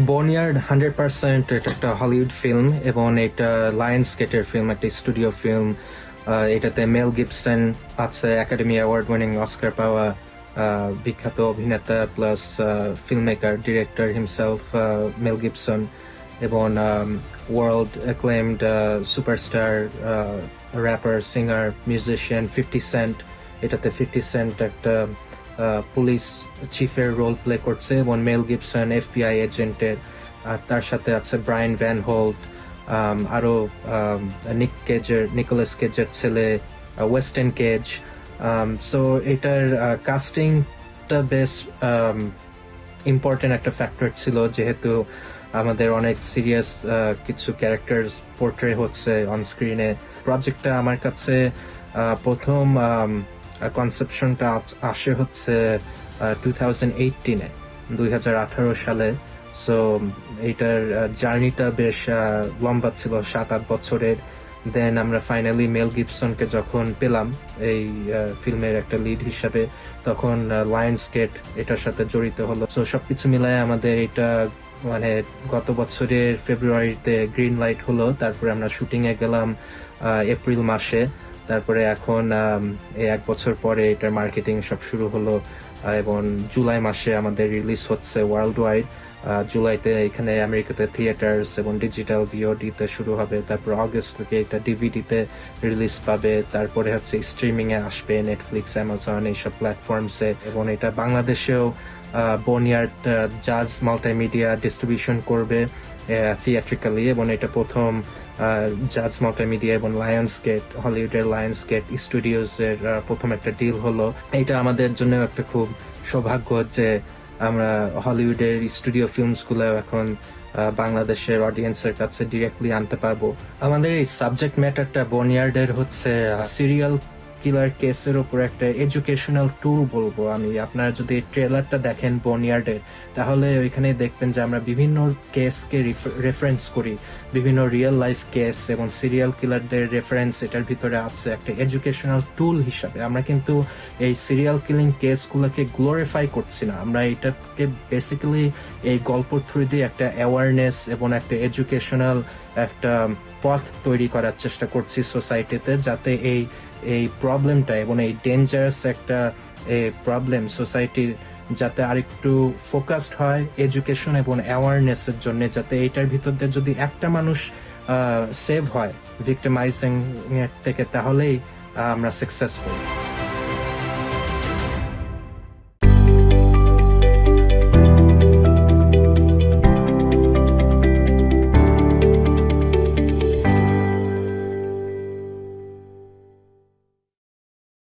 বোনইয়ার্ড 100% এটা একটা Hollywood film এবং এটা লায়ন্স গেটের ফিল্ম, একটা স্টুডিও ফিল্ম। এটাতে মেল গিবসন আছে, একাডেমি অ্যাওয়ার্ড উইনিং অস্কার পাওয়া বিখ্যাত অভিনেতা plus film maker director himself Mel Gibson, এবং world acclaimed superstar rapper, singer, musician 50 Cent. এটাতে 50 সেন্ট একটা পুলিশ চিফের রোল প্লে করছে এবং মেল গিবসন FBI এজেন্টের। তার সাথে আছে ব্রায়ান ভ্যান হোল্ট, আরো নিকোলাস কেজের ছেলে ওয়েস্টার্ন কেজ। সো এটার কাস্টিংটা বেশ ইম্পর্টেন্ট একটা ফ্যাক্টর ছিল, যেহেতু আমাদের অনেক সিরিয়াস কিছু ক্যারেক্টার্স পোর্ট্রে হচ্ছে অন স্ক্রিনে। প্রজেক্টটা আমার কাছে প্রথম কনসেপশনটা আসে হচ্ছে 2018 সালে। সো এইটার জার্নিটা বেশ লম্বা ছিল, 7-8 বছরের। দেন আমরা ফাইনালি মেল গিবসনকে যখন পেলাম এই ফিল্মের একটা লিড হিসাবে, তখন লায়ন্স গেট এটার সাথে জড়িত হলো। সো সবকিছু মিলায় আমাদের এটা মানে গত বছরের ফেব্রুয়ারিতে গ্রিন লাইট হলো। তারপরে আমরা শুটিং এ গেলাম এপ্রিল মাসে। তারপরে এখন এই 1 বছর পরে এটার মার্কেটিং সব শুরু হলো এবং জুলাই মাসে আমাদের রিলিজ হচ্ছে ওয়ার্ল্ড ওয়াইড। জুলাইতে এখানে আমেরিকাতে থিয়েটার্স এবং ডিজিটাল VOD তে শুরু হবে। তারপর অগস্ট থেকে এটা DVD-তে রিলিজ পাবে। তারপরে হচ্ছে স্ট্রিমিং এ আসবে, নেটফ্লিক্স, অ্যামাজন এইসব প্ল্যাটফর্মসে। এবং এটা বাংলাদেশেও বোনইয়ার্ড জাজ মাল্টিমিডিয়া ডিস্ট্রিবিউশন করবে থিয়েট্রিক্যালি, এবং এটা প্রথম জাজ মাল্টিমিডিয়া এবং লায়ন্স গেট, হলিউডের লায়ন্স গেট স্টুডিওজ এর প্রথম একটা ডিল হলো। এটা আমাদের জন্য একটা খুব সৌভাগ্য যে আমরা হলিউডের স্টুডিও ফিল্মস গুলো এখন বাংলাদেশের অডিয়েন্সের কাছে ডিরেক্টলি আনতে পারবো। আমাদের এই সাবজেক্ট ম্যাটারটা বোনইয়ার্ডের হচ্ছে সিরিয়াল কিলার কেসের উপর একটা এডুকেশনাল ট্যুর বলবো আমি। আপনারা যদি ট্রেলারটা দেখেন বোনইয়ার্ডের, তাহলে ওইখানে দেখবেন যে আমরা বিভিন্ন কেসকে রেফারেন্স করি, বিভিন্ন রিয়েল লাইফ কেস এবং সিরিয়াল কিলারদের রেফারেন্স এটার ভিতরে আছে একটা এডুকেশনাল টুল হিসাবে। আমরা কিন্তু এই সিরিয়াল কিলিং কেসগুলোকে গ্লোরিফাই করছি না, আমরা এটাকে বেসিক্যালি এই গল্প থ্রু দিয়ে একটা অ্যাওয়ারনেস এবং একটা এডুকেশনাল একটা পথ তৈরি করার চেষ্টা করছি সোসাইটিতে, যাতে এই প্রবলেমটা এবং এই ডেঞ্জারাস একটা প্রবলেম সোসাইটির যাতে আরেকটু ফোকাসড হয় এডুকেশন এবং অ্যাওয়ারনেসের জন্য, যাতে এইটার ভিতর দিয়ে যদি একটা মানুষ সেভ হয় ভিক্টিমাইজিং এর থেকে, তাহলেই আমরা সাকসেসফুল।